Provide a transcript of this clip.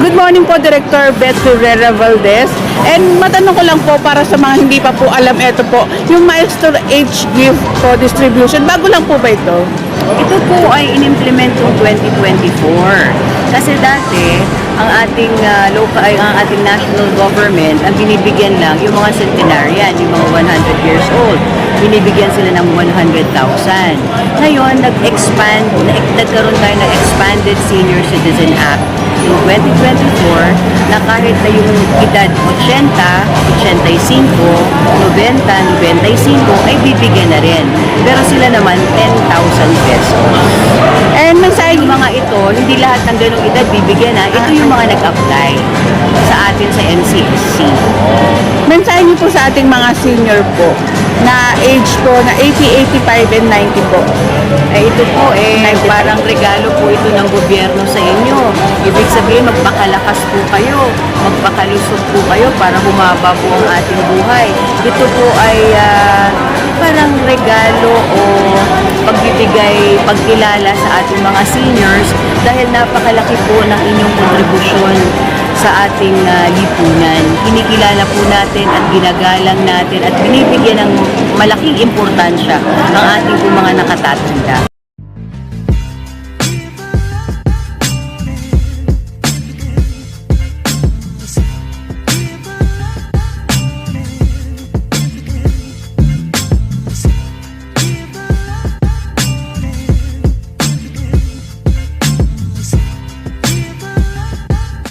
Good morning po, Director Beth Ferreira Valdez. And matanong ko lang po para sa mga hindi pa po alam, ito po, yung Milestone Age Gift po distribution, bago lang po ba ito? Ito po ay in-implement yung 2024. Kasi dati, ang ating ang ating national government, ang binibigyan lang yung mga centenarian, yung mga 100 years old. Binibigyan sila ng 100,000. Ngayon, nagkaroon tayo ng Expanded Senior Citizen Act in 2024 na kahit na yung edad 80, 85, 90, 95 ay bibigyan na rin. Pero sila naman 10,000 pesos. And mensahe Yung mga ito, hindi lahat ng ganung edad bibigyan na. Ito yung mga nag-apply sa atin sa NCSC. mensahe niyo po sa ating mga senior po na age po na 80, 85, and 90 po. Ito po parang regalo po ito ng gobyerno sa inyo. Ibig sabihin, magpakalakas po kayo, magpakalusog po kayo para humaba po ang ating buhay. Ito po ay parang regalo o pagbibigay, pagkilala sa ating mga seniors dahil napakalaki po ng inyong kontribusyon sa ating lipunan. Kinikilala po natin at ginagalang natin at binibigyan ng malaking importansya ang ating po mga nakatatanda.